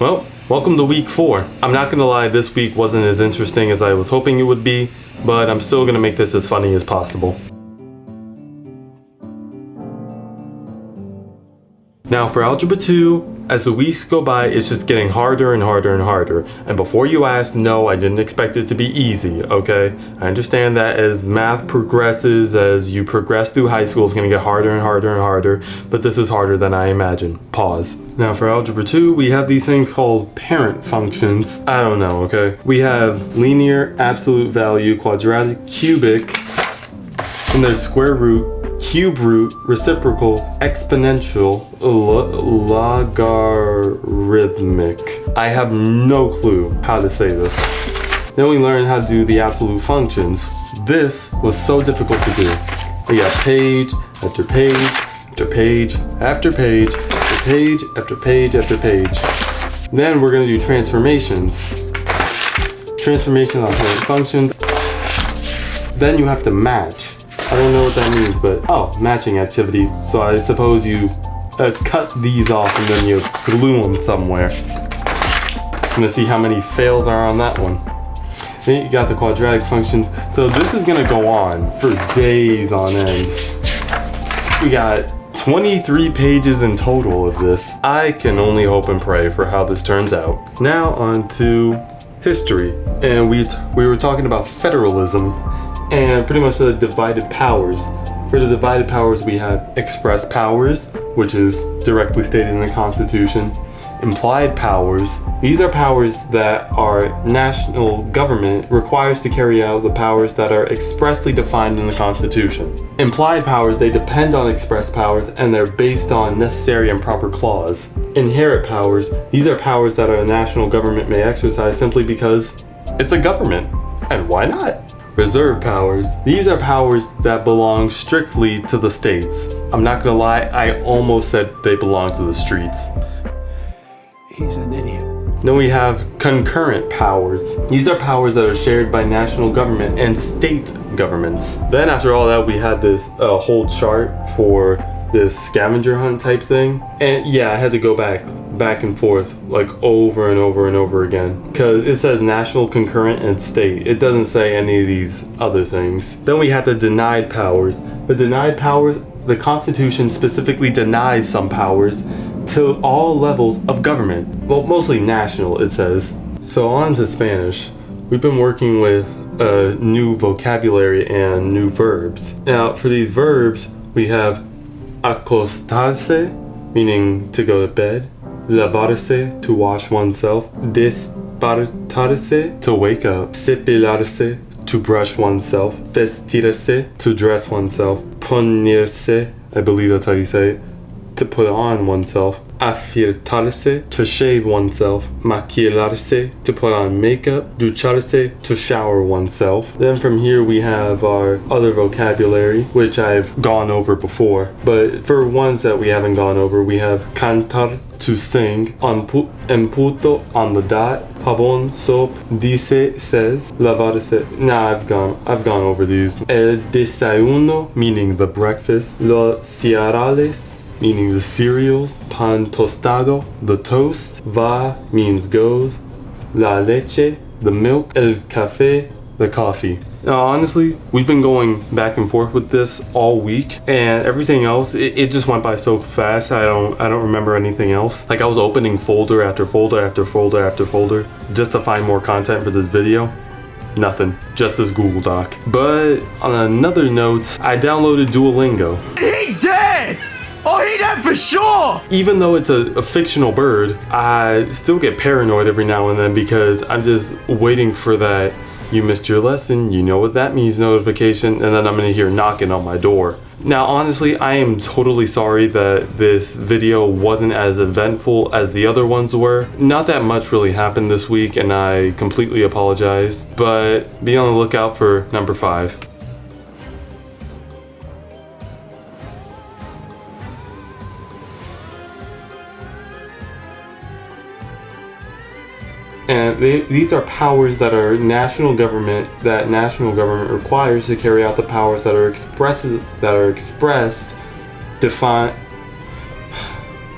Well, welcome to week 4. I'm not gonna lie, this week wasn't as interesting as I was hoping it would be, but I'm still gonna make this as funny as possible. Now for Algebra 2, as the weeks go by, it's just getting harder and harder and harder. And before you ask, no, I didn't expect it to be easy, okay? I understand that as math progresses, as you progress through high school, it's gonna get harder and harder and harder, but this is harder than I imagined. Pause. Now for Algebra 2, we have these things called parent functions. I don't know, okay? We have linear, absolute value, quadratic, cubic, and there's square root, cube root, reciprocal, exponential, logarithmic. I have no clue how to say this. Then we learned how to do the absolute functions. This was so difficult to do. We got page after page after page after page after page after page after page. Then we're going to do transformations. Transformations on parent functions. Then you have to match. I don't know what that means, but matching activity. So I suppose you cut these off and then you glue them somewhere. I'm gonna see how many fails are on that one. Then you got the quadratic functions. So this is gonna go on for days on end. We got 23 pages in total of this. I can only hope and pray for how this turns out. Now on to history. And we were talking about federalism and pretty much the divided powers. For the divided powers, we have express powers, which is directly stated in the Constitution. Implied powers. These are powers that our national government requires to carry out the powers that are expressly defined in the Constitution. Implied powers, they depend on express powers and they're based on necessary and proper clause. Inherent powers, these are powers that our national government may exercise simply because it's a government. And why not? Reserve powers. These are powers that belong strictly to the states. I'm not gonna lie, I almost said they belong to the streets. He's an idiot. Then we have concurrent powers. These are powers that are shared by national government and state governments. Then after all that, we had this whole chart for this scavenger hunt type thing. And yeah, I had to go back and forth like over and over and over again because it says national, concurrent, and state. It doesn't say any of these other things. Then we have the denied powers. The denied powers, the Constitution specifically denies some powers to all levels of government. Well, mostly national, it says. So on to Spanish. We've been working with new vocabulary and new verbs. Now for these verbs, we have acostarse, meaning to go to bed. Lavarse, to wash oneself. Despertarse, to wake up. Cepillarse, to brush oneself. Vestirse, to dress oneself. Ponerse, I believe that's how you say it, to put on oneself. Afeitarse, to shave oneself. Maquillarse, to put on makeup. Ducharse, to shower oneself. Then from here we have our other vocabulary, which I've gone over before. But for ones that we haven't gone over, we have cantar, to sing. Emputo, on the dot. Jabón, soap. Dice, says. Lavarse. Nah, I've gone over these. El desayuno, meaning the breakfast. Los cereales, meaning the cereals. Pan tostado, the toast. Va means goes. La leche, the milk. El café, the coffee. Now honestly, we've been going back and forth with this all week, and everything else, it just went by so fast. I don't remember anything else. Like I was opening folder after folder after folder after folder just to find more content for this video. Nothing, just this Google Doc. But on another note, I downloaded Duolingo. He dead! Oh, he dead for sure! Even though it's a fictional bird, I still get paranoid every now and then because I'm just waiting for that "you missed your lesson, you know what that means" notification, and then I'm gonna hear knocking on my door. Now honestly, I am totally sorry that this video wasn't as eventful as the other ones were. Not that much really happened this week and I completely apologize, but be on the lookout for number 5. And these are powers that our national government requires to carry out the powers that are expressed, defined,